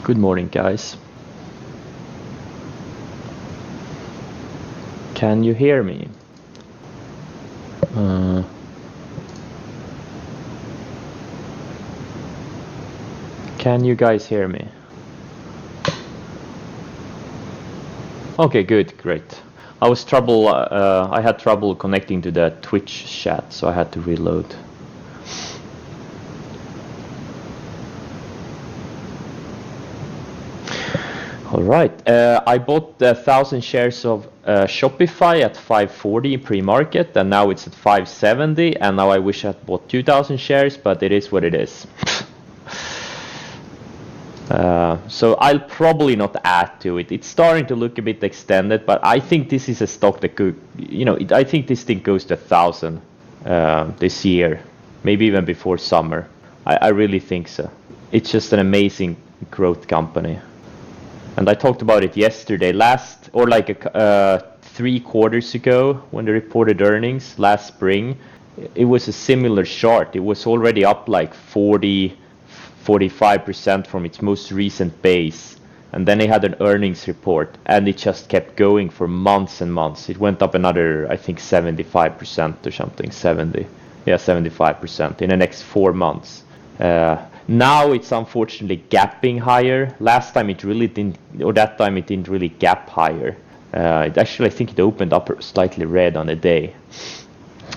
Good morning, guys. Can you hear me? Can you guys hear me? Okay, good, great. I had trouble connecting to the Twitch chat, so I had to reload. All right, I bought 1,000 shares of Shopify at 540 pre-market, and now it's at 570, and now I wish I had bought 2,000 shares, but it is what it is. So I'll probably not add to it. It's starting to look a bit extended, but I think this is a stock that could, I think this thing goes to 1,000 this year, maybe even before summer. I really think so. It's just an amazing growth company. And I talked about it yesterday, 3 quarters ago when they reported earnings last spring. It was a similar chart. It was already up like 45% from its most recent base. And then they had an earnings report and it just kept going for months and months. It went up another, I think 75% or something, 75% in the next 4 months. Now it's unfortunately gapping higher. Last time it really didn't, or that time it didn't really gap higher. It actually, I think it opened up slightly red on the day.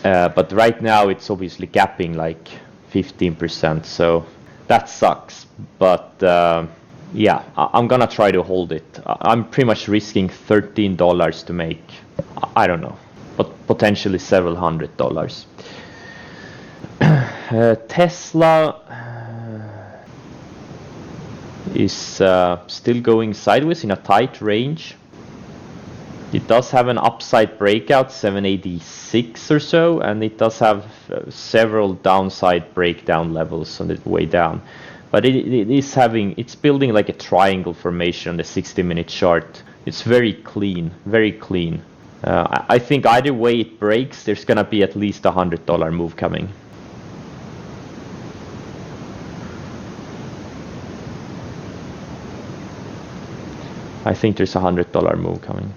But right now it's obviously gapping like 15%, so that sucks. But yeah, I'm gonna try to hold it. I'm pretty much risking $13 to make, I don't know, but potentially several $100s. Tesla is still going sideways in a tight range. It does have an upside breakout, 786 or so, and it does have several downside breakdown levels on the way down. But it's building like a triangle formation on the 60-minute chart. It's very clean, very clean. I think either way it breaks, there's gonna be at least a $100 move coming. I think there's a $100 move coming.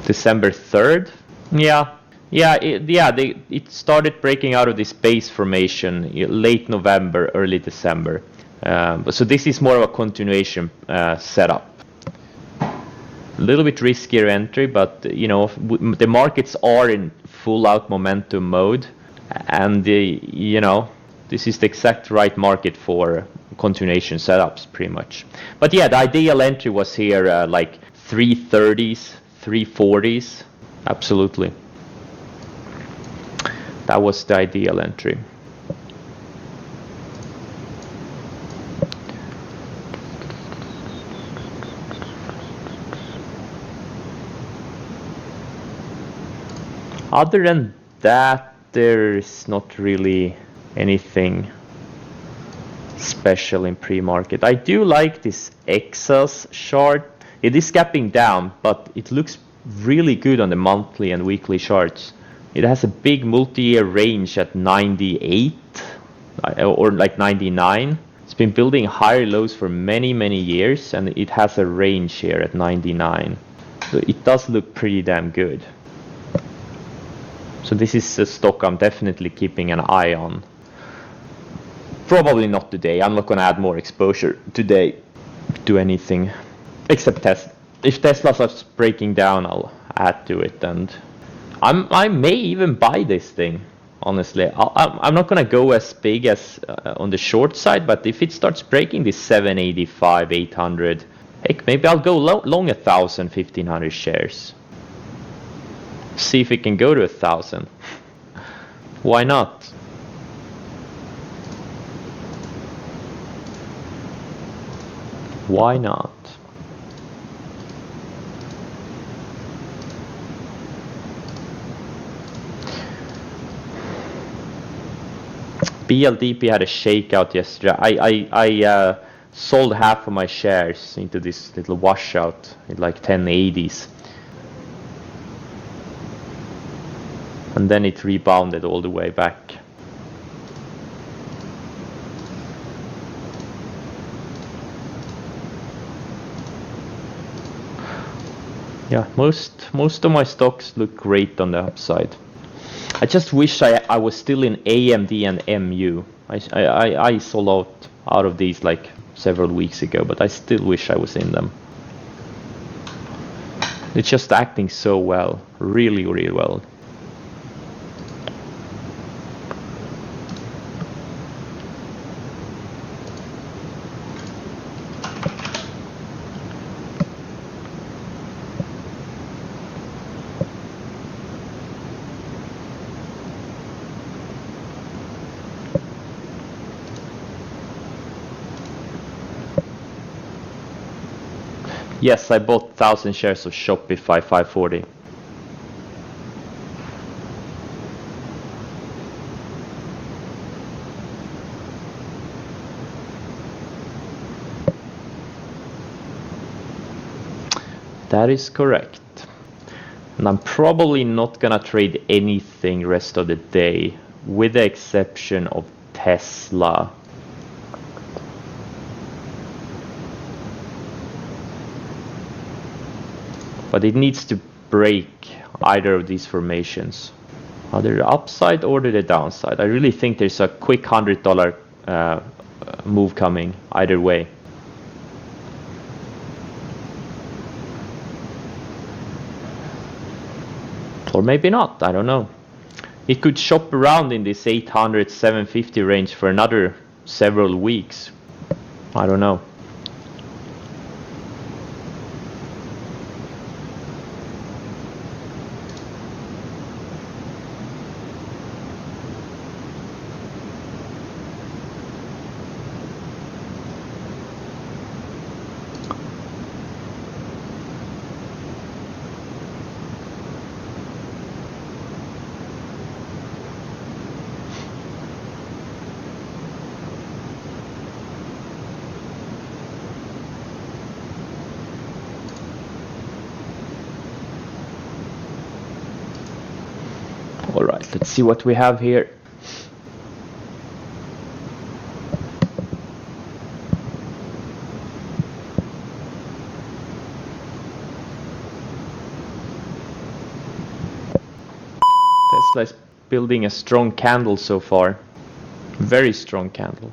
December 3rd? It started breaking out of this base formation late November, early December. So this is more of a continuation setup. A little bit riskier entry, but the markets are in full out momentum mode, and this is the exact right market for continuation setups, pretty much. But yeah, the ideal entry was here, like 330s, 340s. Absolutely. That was the ideal entry. Other than that, there's not really anything special in pre-market. I do like this Exas chart. It is gapping down, but it looks really good on the monthly and weekly charts. It has a big multi-year range at 98 or like 99. It's been building higher lows for many years, and it has a range here at 99. So it does look pretty damn good. So this is a stock I'm definitely keeping an eye on. Probably not today. I'm not going to add more exposure today to anything except Tesla. If Tesla starts breaking down, I'll add to it, and I may even buy this thing. Honestly, I'm not going to go as big as on the short side, but if it starts breaking this 785, 800, heck, maybe I'll go long 1,000, 1,500 shares. See if it can go to 1,000. Why not? Why not? BLDP had a shakeout yesterday. I sold half of my shares into this little washout in like 1080s. And then it rebounded all the way back. Yeah, most of my stocks look great on the upside. I just wish I was still in AMD and MU. I sold out of these like several weeks ago, but I still wish I was in them. It's just acting so well, really, really well. Yes, I bought 1,000 shares of Shopify 540. That is correct. And I'm probably not gonna trade anything rest of the day, with the exception of Tesla. But it needs to break either of these formations, either the upside or the downside. I really think there's a quick $100 move coming either way. Or maybe not, I don't know. It could shop around in this 800, 750 range for another several weeks. I don't know. All right, let's see what we have here. Tesla is building a strong candle so far. Very strong candle.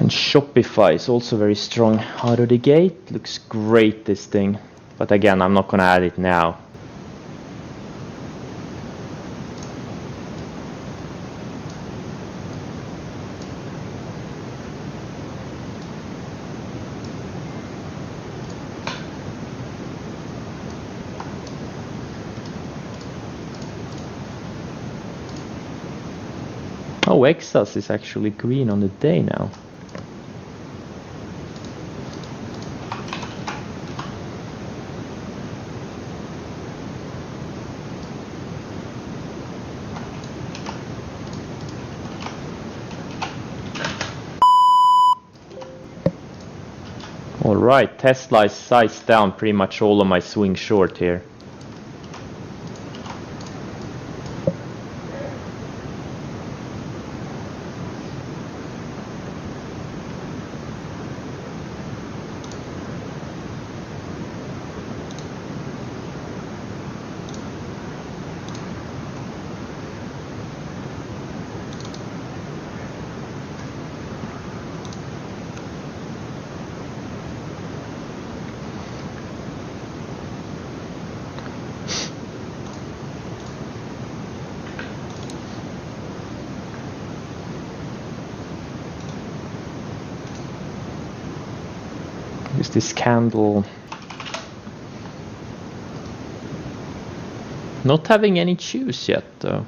And Shopify is also very strong out of the gate. Looks great, this thing. But again, I'm not gonna add it now. Oh, Exas is actually green on the day now. Alright, Tesla is sized down pretty much all of my swing short here. this candle not having any juice yet though.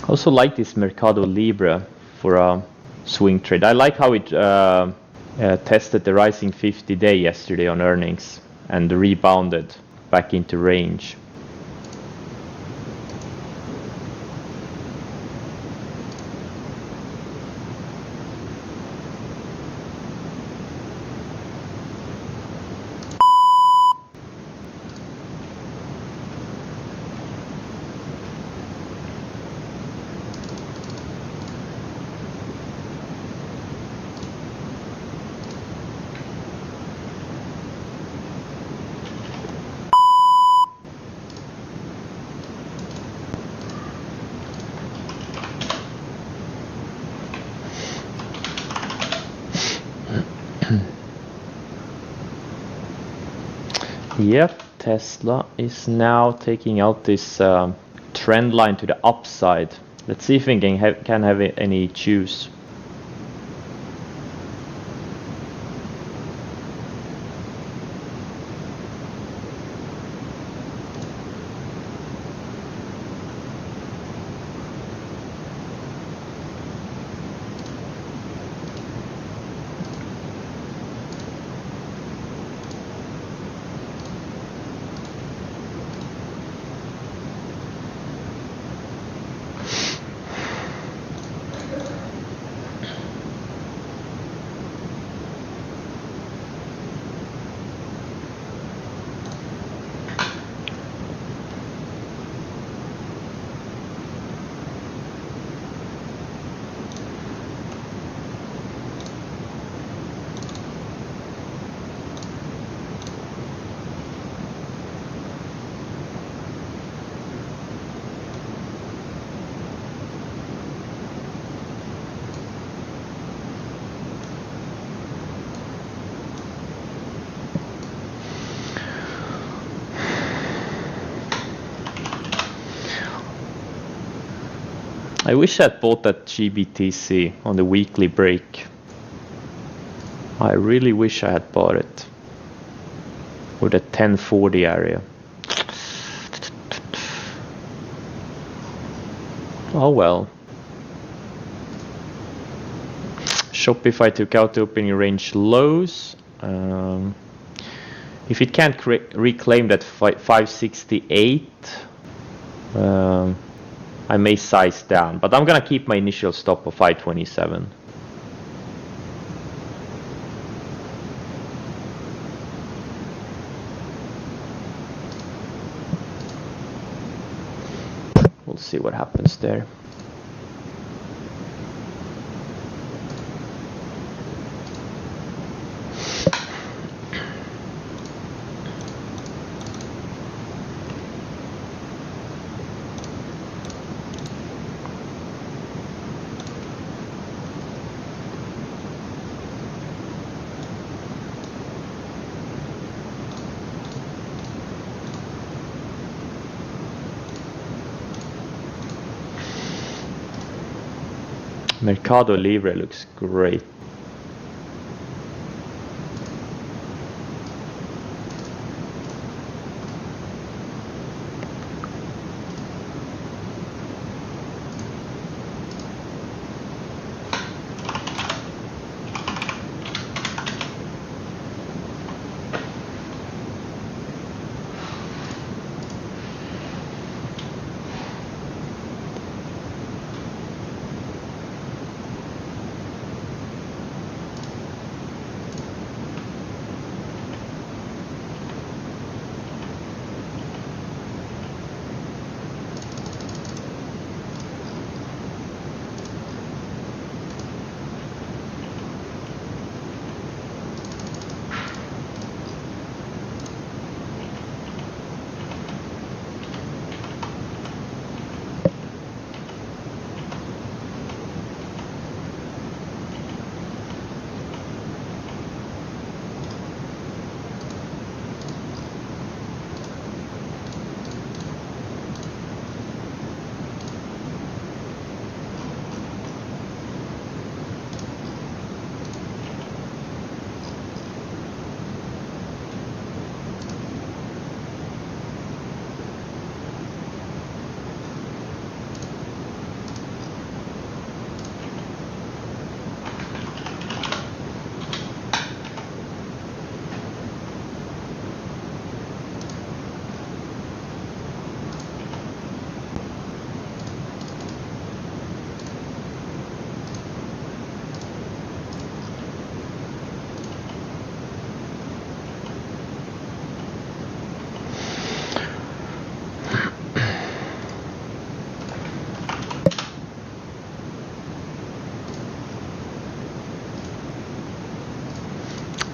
I also like this Mercado Libre for a swing trade. I like how it tested the rising 50-day yesterday on earnings and rebounded back into range. Yep, Tesla is now taking out this trend line to the upside. Let's see if we can have any juice. I wish I'd bought that GBTC on the weekly break. I really wish I had bought it. Or the 1040 area. Oh well. Shopify took out the opening range lows. If it can't reclaim that 568, I may size down, but I'm gonna keep my initial stop of 527. We'll see what happens there. Mercado Libre looks great.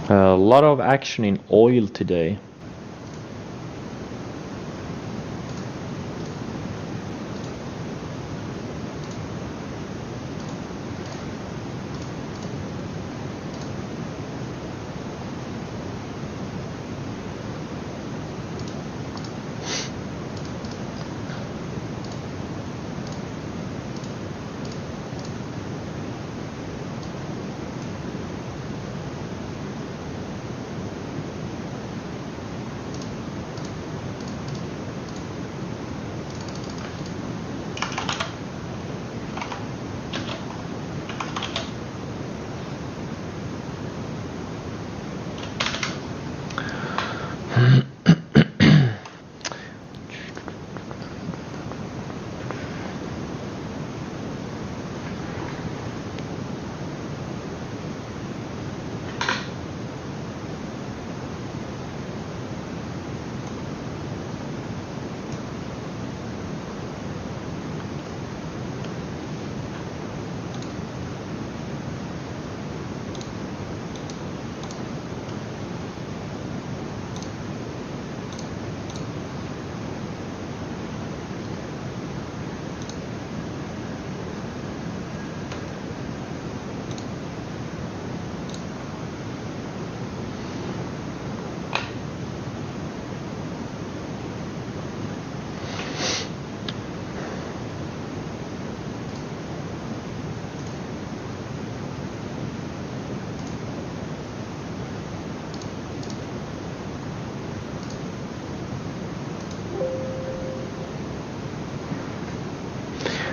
A lot of action in oil today.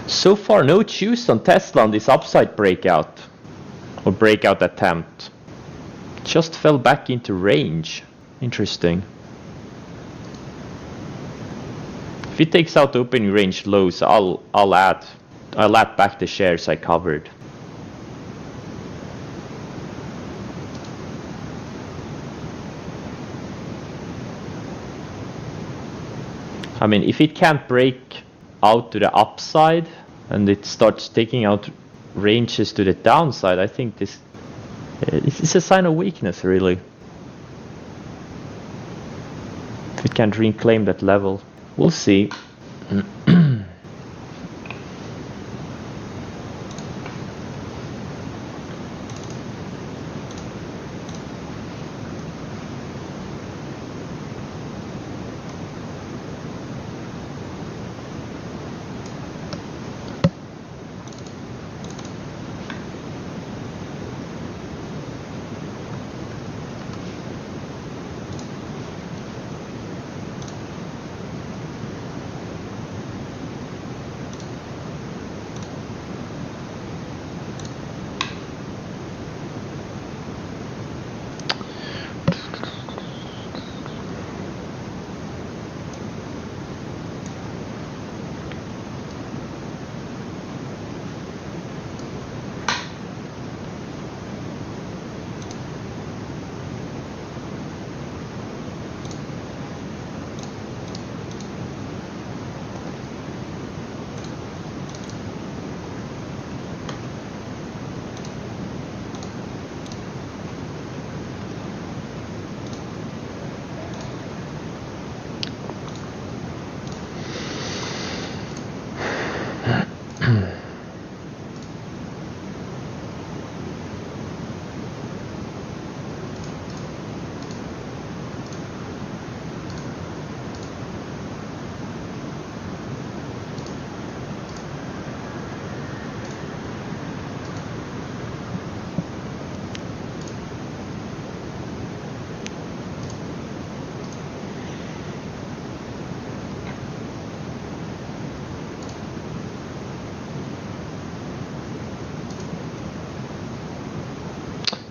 So far, no juice on Tesla on this upside breakout or breakout attempt. Just fell back into range. Interesting. If it takes out opening range lows, I'll add back the shares I covered. I mean, if it can't break out to the upside and it starts taking out ranges to the downside, I think this is a sign of weakness, really. If it can't reclaim that level, we'll see.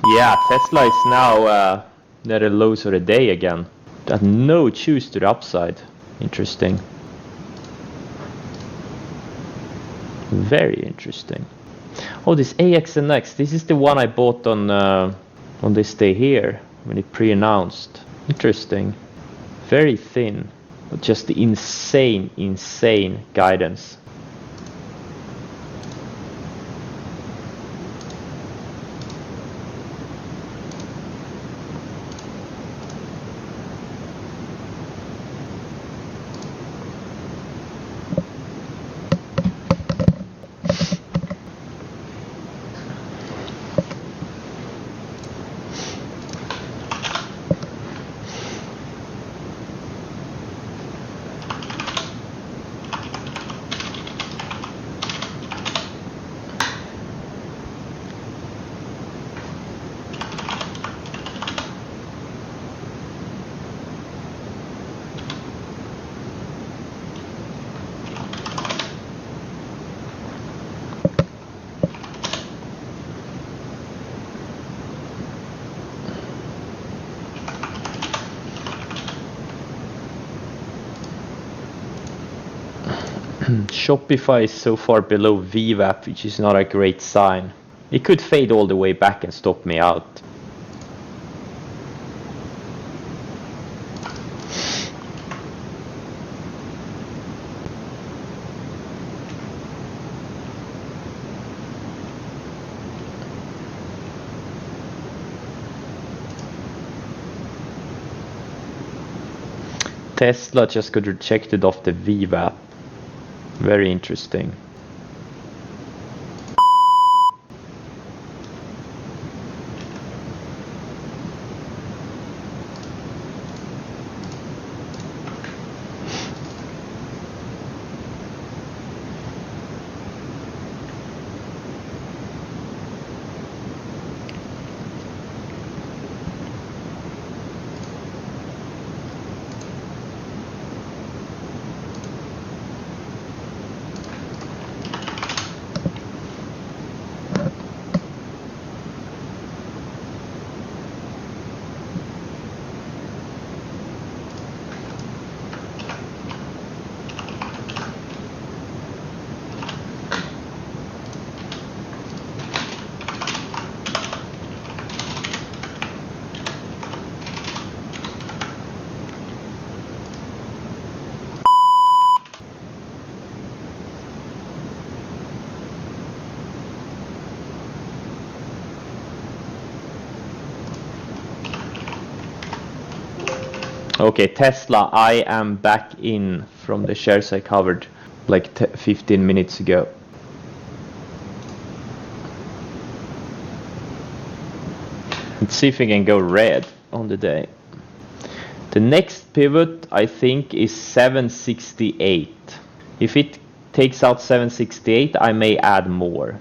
Yeah, Tesla is now near the lows of the day again. Got no juice to the upside. Interesting. Very interesting. Oh, this AXNX. This is the one I bought on this day here when it pre-announced. Interesting. Very thin. But just the insane guidance. Shopify is so far below VWAP, which is not a great sign. It could fade all the way back and stop me out. Tesla just got rejected off the VWAP. Very interesting. Okay, Tesla, I am back in from the shares I covered like 15 minutes ago. Let's see if we can go red on the day. The next pivot, I think, is 768. If it takes out 768, I may add more.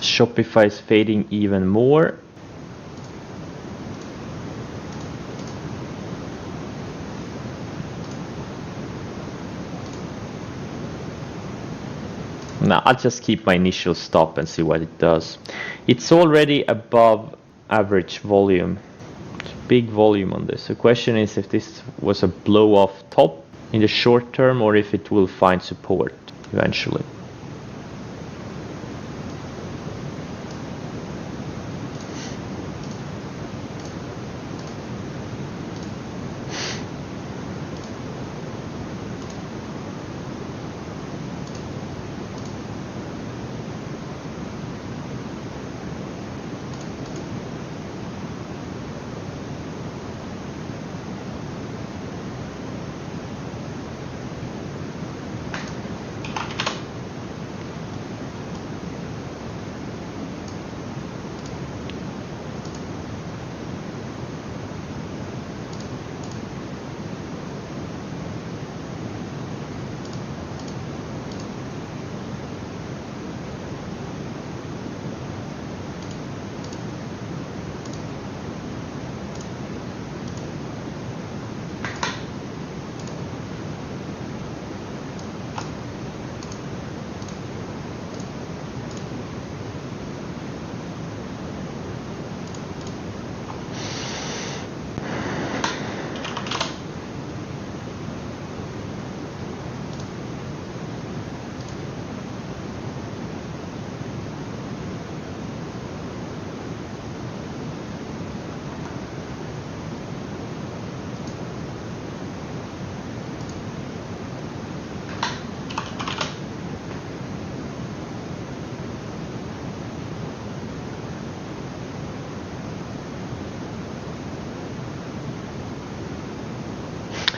Shopify is fading even more. Now I'll just keep my initial stop and see what it does. It's already above average volume. Big volume on this. The question is if this was a blow off top in the short term or if it will find support eventually.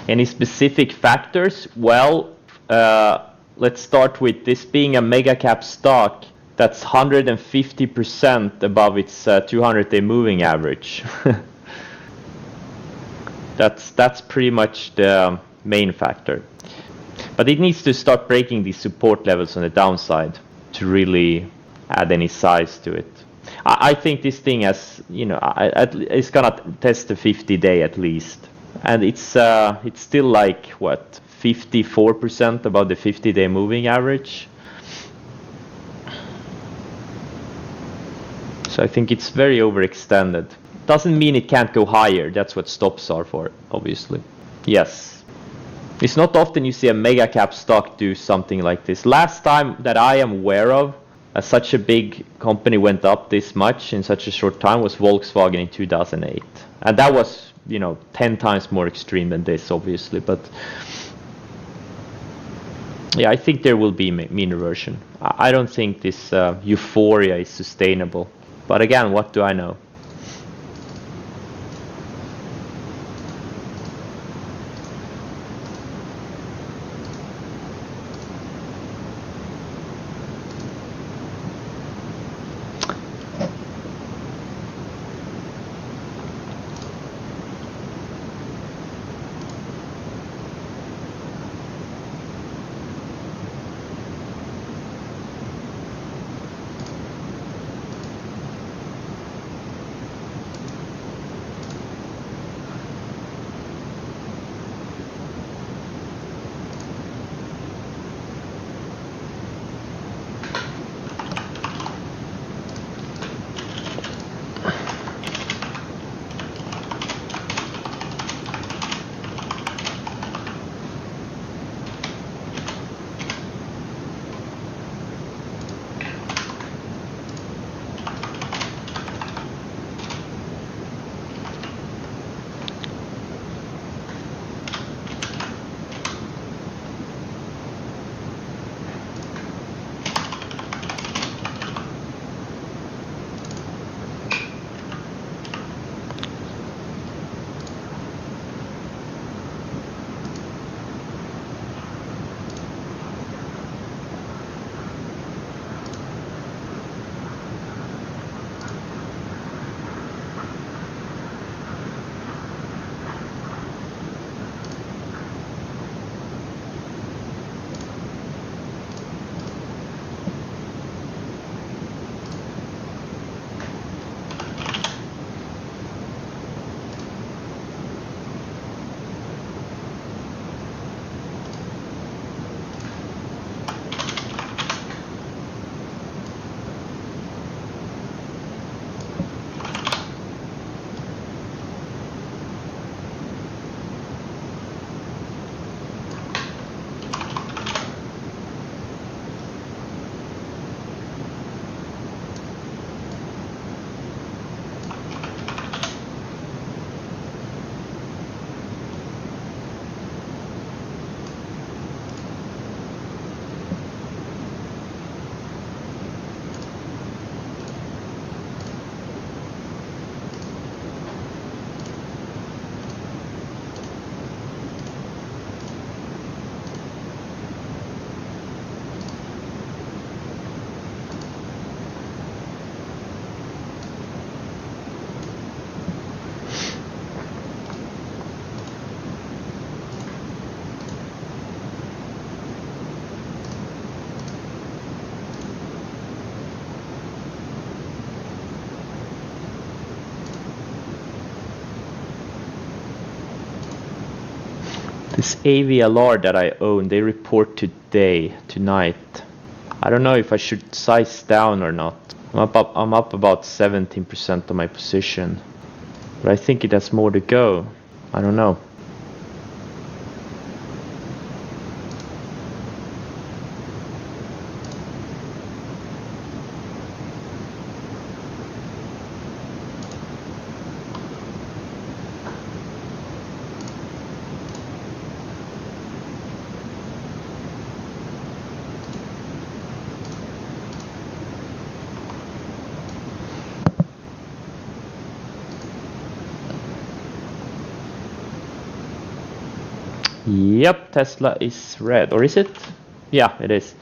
Any specific factors? Well, let's start with this being a mega cap stock that's 150% above its 200-day moving average. That's pretty much the main factor. But it needs to start breaking these support levels on the downside to really add any size to it. I think this thing has, it's gonna test the 50-day at least. And it's still like, what, 54% above the 50-day moving average. So I think it's very overextended. Doesn't mean it can't go higher. That's what stops are for, obviously. Yes. It's not often you see a mega cap stock do something like this. Last time that I am aware of, such a big company went up this much in such a short time was Volkswagen in 2008. And that was, 10 times more extreme than this, obviously. But yeah, I think there will be mean reversion. I don't think this euphoria is sustainable. But again, what do I know? This AVLR that I own, they report tonight. I don't know if I should size down or not. I'm up about 17% of my position, but I think it has more to go. I don't know. Yep, Tesla is red, or is it? Yeah, it is.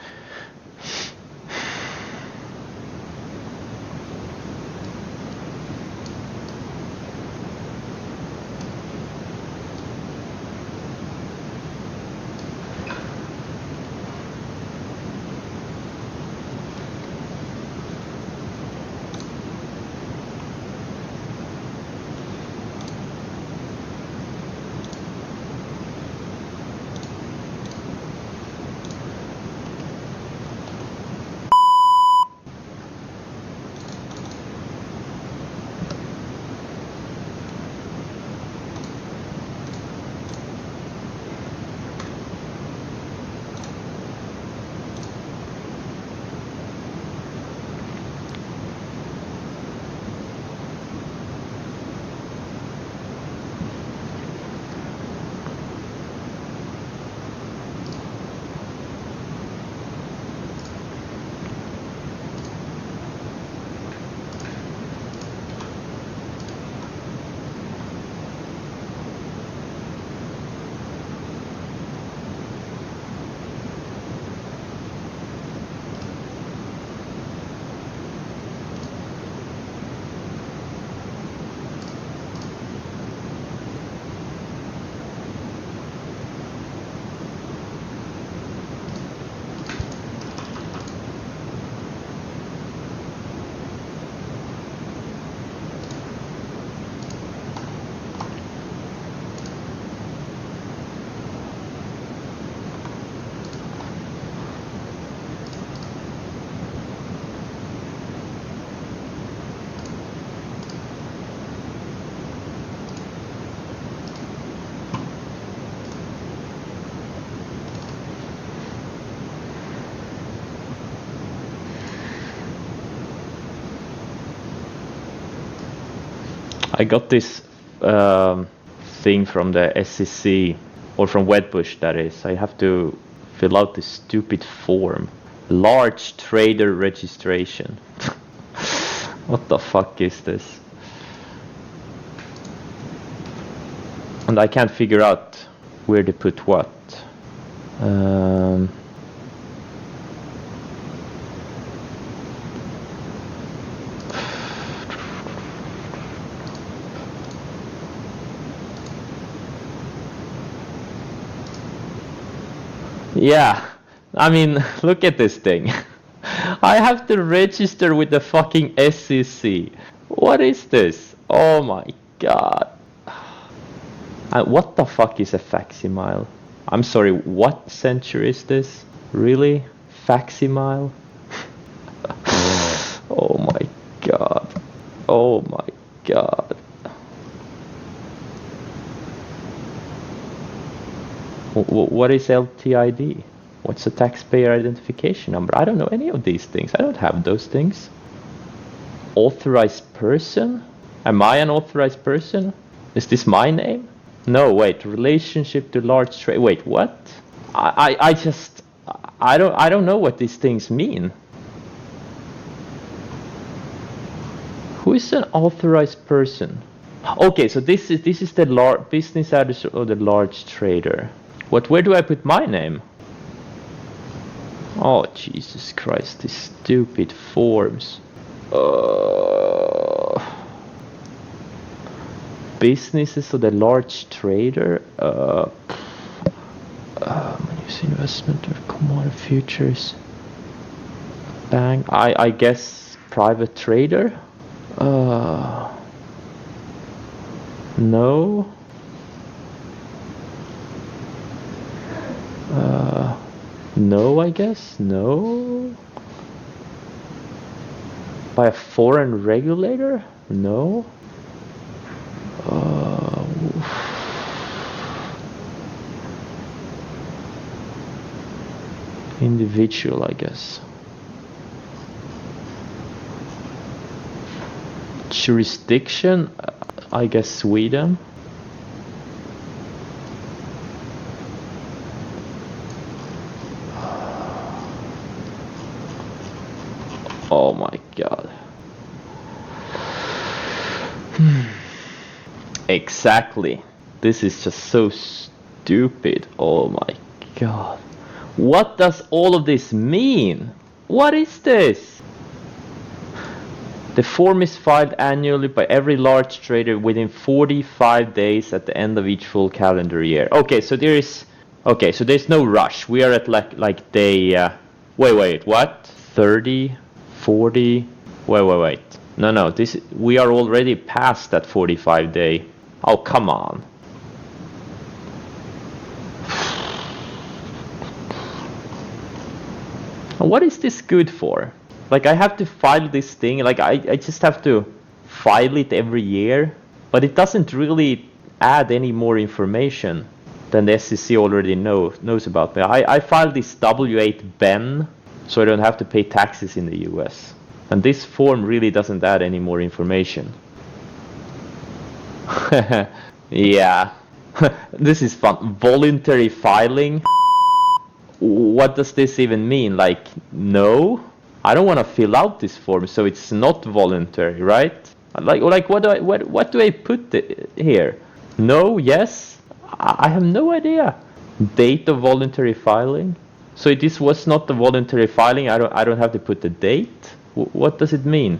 I got this thing from the SEC, or from Wedbush that is. I have to fill out this stupid form. Large trader registration. What the fuck is this? And I can't figure out where to put what. Yeah, I mean, look at this thing. I have to register with the fucking SEC. What is this? Oh my god. What the fuck is a facsimile? I'm sorry, what century is this? Really? Facsimile? Oh my god. Oh my god. What is LTID? What's a taxpayer identification number? I don't know any of these things. I don't have those things. Authorized person? Am I an authorized person? Is this my name? No, wait. Relationship to large trade. Wait, what? I don't know what these things mean. Who is an authorized person? Okay, so this is the business address of the large trader. Where do I put my name? Oh, Jesus Christ, these stupid forms. Businesses of the large trader. Use investment or commodity futures. Bank. I guess private trader. No. No, I guess. No. By a foreign regulator? No. Individual, I guess. Jurisdiction? I guess Sweden. Oh my god. Exactly. This is just so stupid. Oh my god. What does all of this mean? What is this? The form is filed annually by every large trader within 45 days at the end of each full calendar year. Okay, so there's no rush. We are at like day wait, what? 30, 40. Wait. No. We are already past that 45 day. Oh, come on. What is this good for? Like, I have to file this thing, like I just have to file it every year, but it doesn't really add any more information than the SEC already knows about me. I filed this W8 so I don't have to pay taxes in the US. And this form really doesn't add any more information. Yeah. This is fun. Voluntary filing. What does this even mean? Like, no, I don't want to fill out this form, so it's not voluntary, right? Like what do I put here? No, yes, I have no idea. Date of voluntary filing. So this was not the voluntary filing. I don't have to put the date. What does it mean?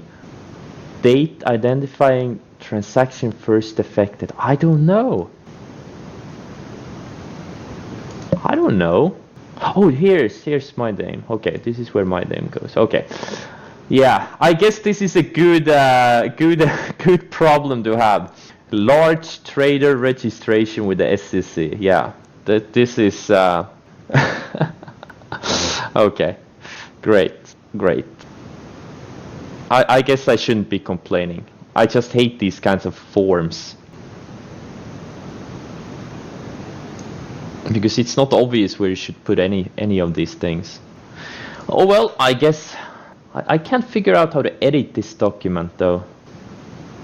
Date identifying transaction first effected. I don't know. Oh, here's my name. Okay, this is where my name goes. Okay, yeah, I guess this is a good good problem to have. Large trader registration with the SEC. Yeah, this is okay. Great. I guess I shouldn't be complaining. I just hate these kinds of forms. Because it's not obvious where you should put any of these things. Oh well, I guess I can't figure out how to edit this document though.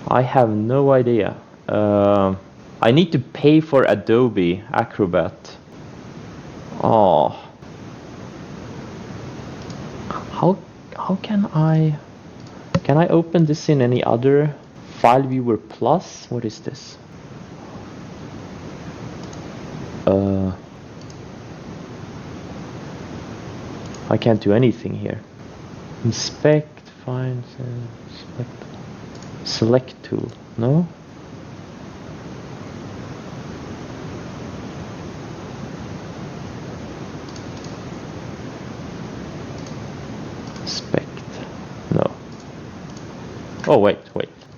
I have no idea. I need to pay for Adobe Acrobat. Oh. How can I open this in any other file viewer plus? What is this? I can't do anything here. Inspect, find, select tool. No? Inspect. No. Oh wait.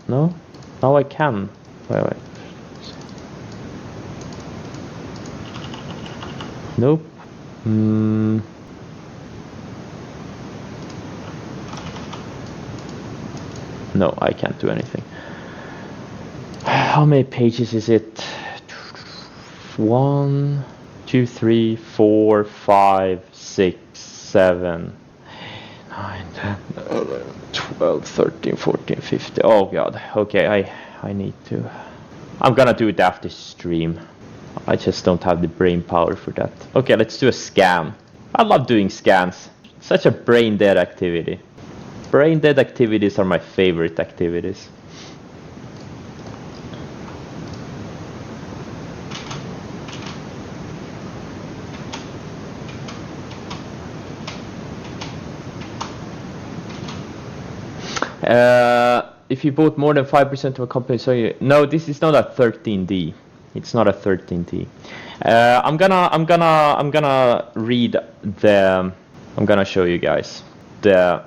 No? Now I can. Wait. Nope. No, I can't do anything. How many pages is it? 1, 2, 3, 4, 5, 6, 7, 9, 10, 11, 12, 13, 14, 15. Oh god. Okay, I need to. I'm gonna do it after stream. I just don't have the brain power for that. Okay, let's do a scan. I love doing scans. Such a brain dead activity. Brain dead activities are my favorite activities. If you bought more than 5% of a company, so no, this is not a 13D. It's not a 13D. I'm gonna read the. I'm gonna show you guys the.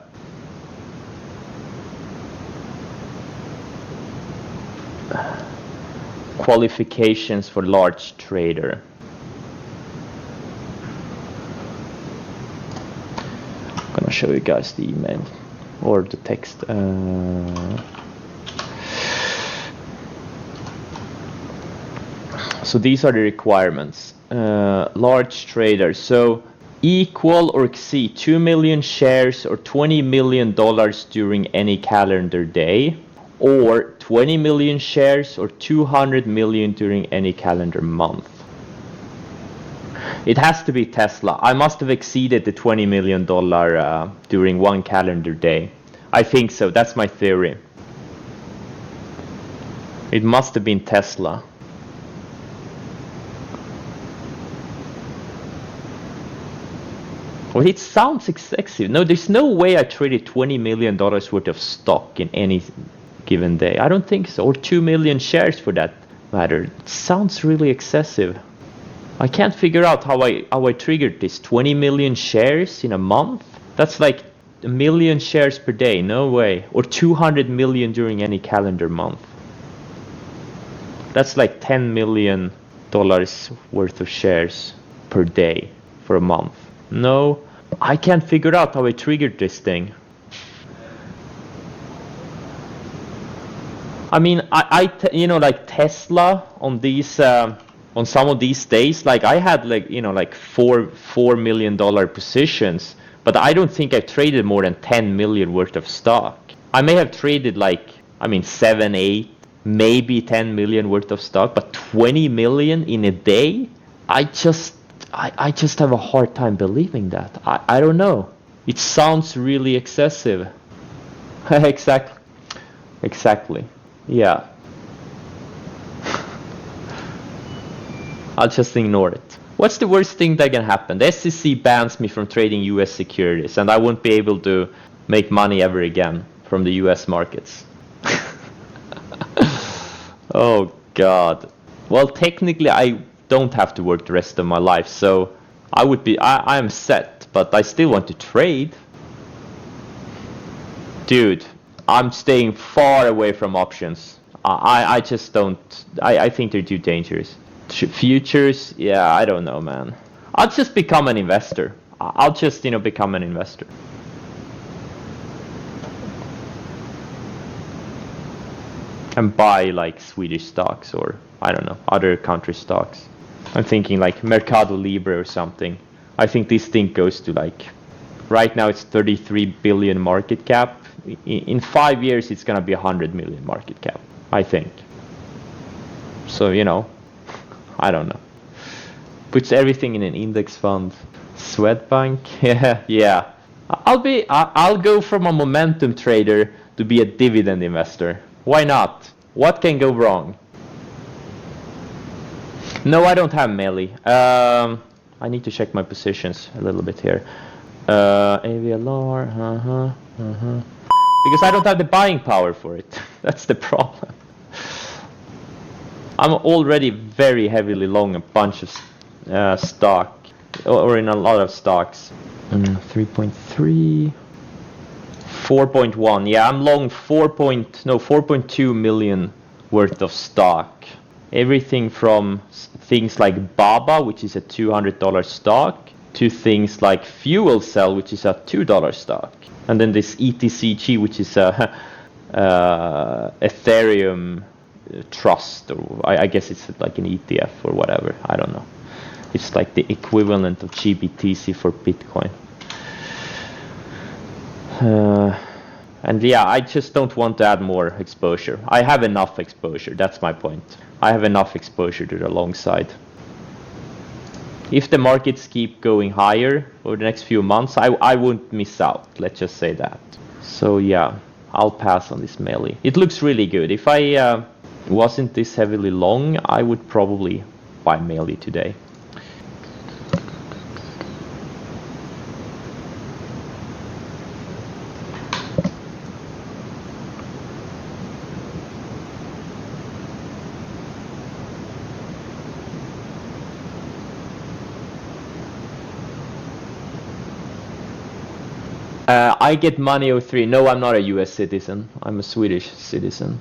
Qualifications for large trader. gonna show you guys the email or the text. So these are the requirements. Large traders. So equal or exceed 2 million shares or $20 million during any calendar day, or 20 million shares or 200 million during any calendar month. It has to be Tesla. I must have exceeded the $20 million during one calendar day. I think so. That's my theory. It must have been Tesla. Well, it sounds excessive. No, there's no way I traded $20 million worth of stock in any given day. I don't think so. Or 2 million shares for that matter. It sounds really excessive. I can't figure out how I triggered this. 20 million shares in a month? That's like 1 million shares per day. No way. Or 200 million during any calendar month. That's like $10 million worth of shares per day for a month. No, I can't figure out how I triggered this thing. I mean, you know, like Tesla on these, on some of these days, like I had like, you know, like $4 million positions, but I don't think I traded more than 10 million worth of stock. I may have traded like, I mean, 7, 8, maybe 10 million worth of stock, but 20 million in a day? I just have a hard time believing that. I don't know. It sounds really excessive. Exactly. Yeah. I'll just ignore it. What's the worst thing that can happen? The SEC bans me from trading US securities, and I won't be able to make money ever again from the US markets. Oh God. Well, technically I don't have to work the rest of my life, so I am set, but I still want to trade. Dude, I'm staying far away from options. I just don't, I think they're too dangerous. Futures, yeah, I don't know, man. I'll just become an investor. I'll just, you know, become an investor. And buy like Swedish stocks or, I don't know, other country stocks. I'm thinking like Mercado Libre or something. I think this thing goes to like, right now it's 33 billion market cap. In 5 years it's gonna be 100 million market cap, I think. So, you know, I don't know. Puts everything in an index fund. Swedbank, yeah. I'll go from a momentum trader to be a dividend investor. Why not? What can go wrong? No, I don't have melee. I need to check my positions a little bit here. AVLR, because I don't have the buying power for it. That's the problem. I'm already very heavily long a bunch of stock, or in a lot of stocks. 3.3, 4.1. Yeah, I'm long 4.2 million worth of stock. Everything from things like Baba, which is a $200 stock, to things like Fuel Cell, which is a $2 stock. And then this ETCG, which is a Ethereum trust, or I guess it's like an ETF or whatever. I don't know. It's like the equivalent of GBTC for Bitcoin. And yeah, I just don't want to add more exposure. I have enough exposure. That's my point. I have enough exposure to the long side. If the markets keep going higher over the next few months, I won't miss out. Let's just say that. So yeah, I'll pass on this melee. It looks really good. If I wasn't this heavily long, I would probably buy melee today. I get money 03. No, I'm not a US citizen. I'm a Swedish citizen.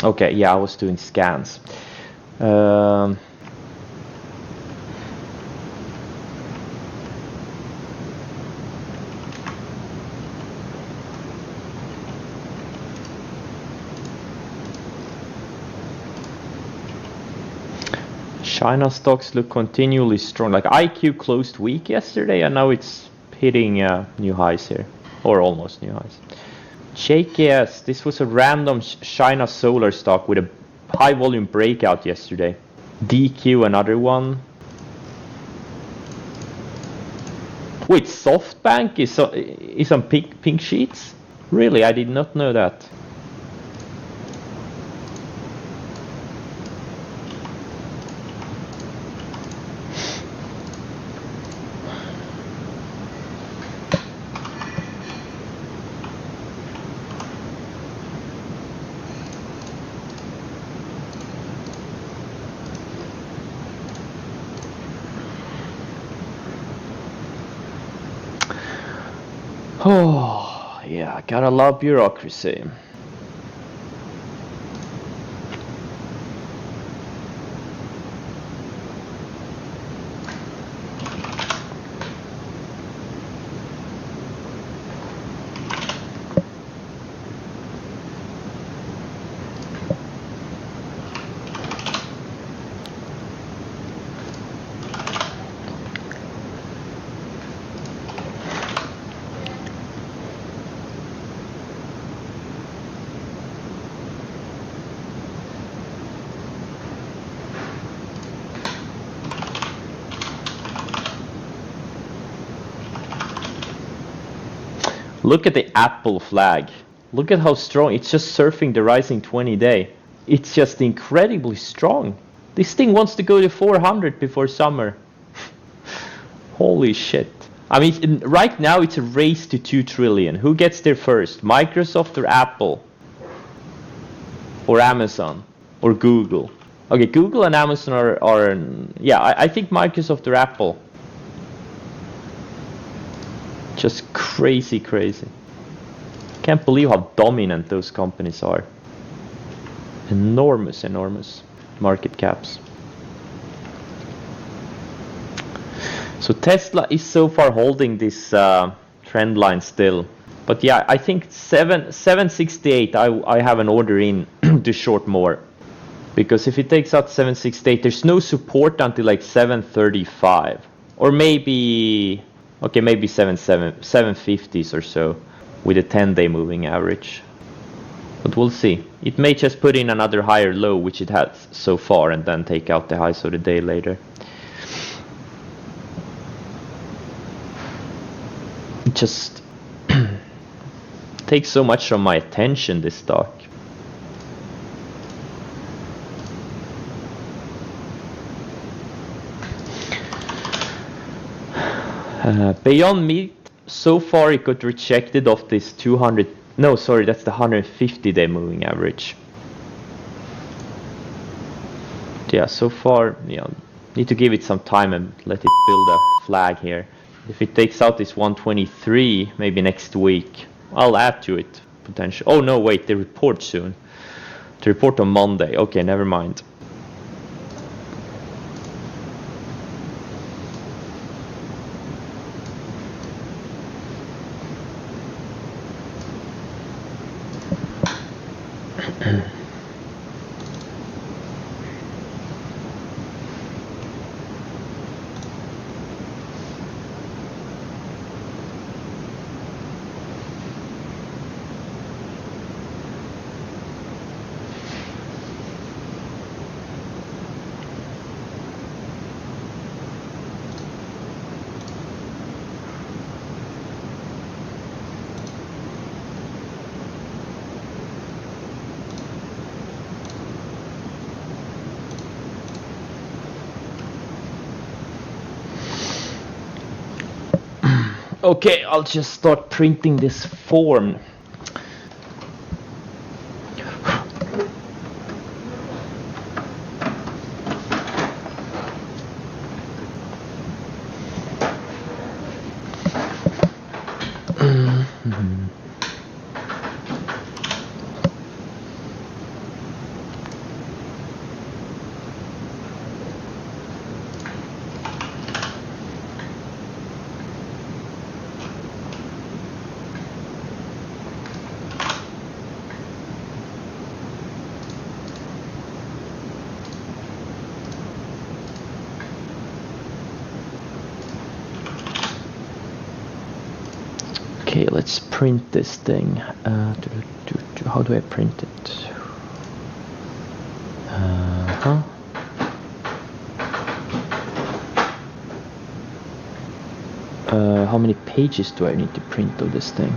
Okay, yeah, I was doing scans. China stocks look continually strong. Like IQ closed weak yesterday, and now it's hitting new highs here, or almost new highs. JKS, this was a random China solar stock with a high volume breakout yesterday. DQ, another one. Wait, SoftBank is on pink sheets? Really, I did not know that. Oh, yeah, gotta love bureaucracy. Look at the Apple flag. Look at how strong. It's just surfing the rising 20-day. It's just incredibly strong. This thing wants to go to 400 before summer. Holy shit. I mean, right now it's a race to 2 trillion. Who gets there first? Microsoft or Apple? Or Amazon? Or Google? Okay, Google and Amazon are yeah, I think Microsoft or Apple. Just crazy. Can't believe how dominant those companies are. Enormous market caps. So Tesla is so far holding this trend line still. But yeah, I think 768 I have an order in to short more. Because if it takes out 768, there's no support until like 735. Or maybe, okay, maybe 750s or so with a 10-day moving average. But we'll see. It may just put in another higher low, which it has so far, and then take out the highs of the day later. It just takes so much of my attention, this stock. Beyond Meat, so far it got rejected off this 200, no sorry, that's the 150-day moving average. Yeah, so far, yeah, need to give it some time and let it build a flag here. If it takes out this 123, maybe next week, I'll add to it potential. Oh no, wait, they report soon. They report on Monday. Okay, never mind. Okay, I'll just start printing this form. Okay, let's print this thing. How do I print it? How many pages do I need to print of this thing?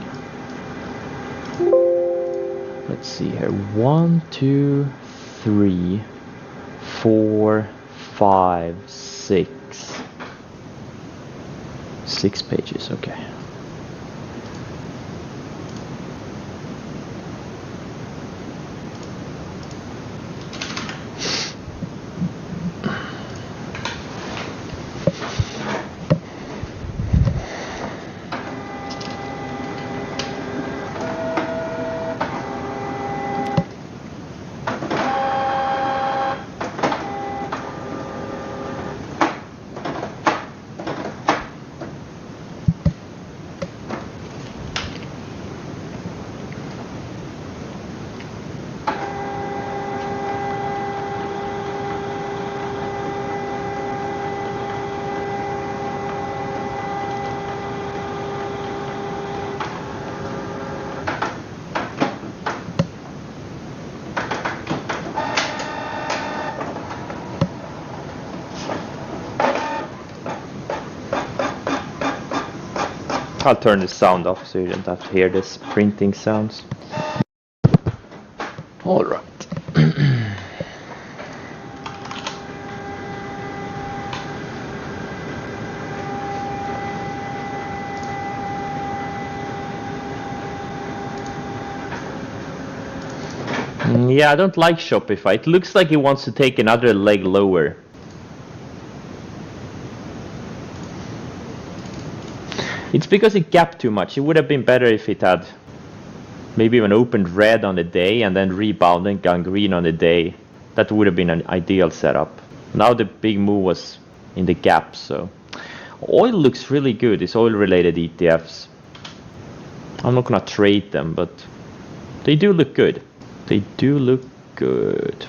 Let's see here. 1, 2, 3, 4, 5, 6. 6 pages, okay. I'll turn the sound off so you don't have to hear this printing sounds. All right. Yeah, I don't like Shopify. It looks like it wants to take another leg lower. It's because it gapped too much. It would have been better if it had maybe even opened red on the day and then rebounded, gone green on the day. That would have been an ideal setup. Now the big move was in the gap, so. Oil looks really good. It's oil-related ETFs. I'm not gonna trade them, but they do look good. They do look good.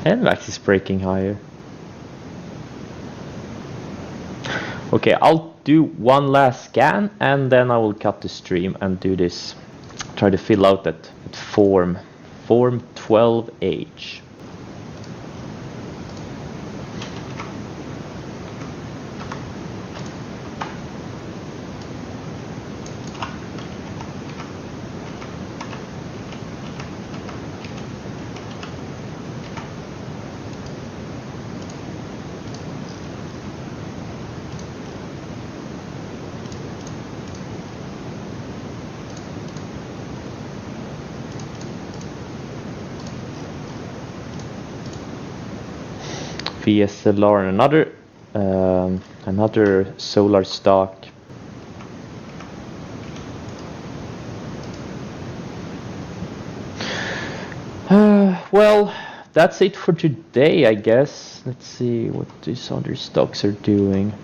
NVAX is breaking higher. Okay, I'll do one last scan and then I will cut the stream and do this. Try to fill out that form 12H. VSLR and another solar stock. Well, that's it for today, I guess. Let's see what these other stocks are doing.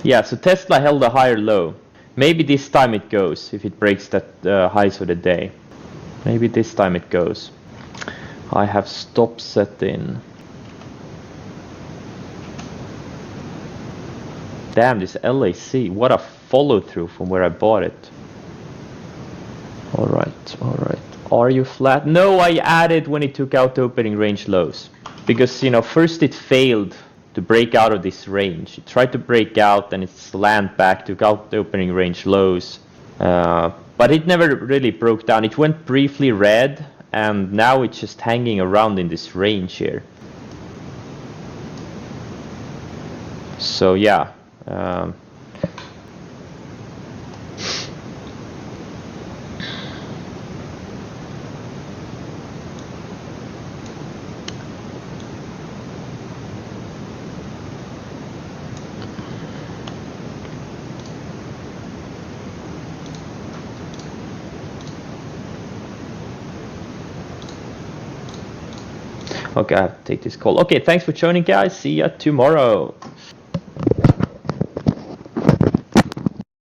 Yeah, so Tesla held a higher low. Maybe this time it goes, if it breaks that highs of the day. Maybe this time it goes. I have stop set in. Damn, this LAC, what a follow through from where I bought it. Alright, alright. Are you flat? No, I added when it took out the opening range lows. Because, you know, first it failed to break out of this range. It tried to break out and it slammed back, took out the opening range lows. But it never really broke down. It went briefly red and now it's just hanging around in this range here. So yeah. Okay, I have to take this call. Okay, thanks for joining, guys. See ya tomorrow.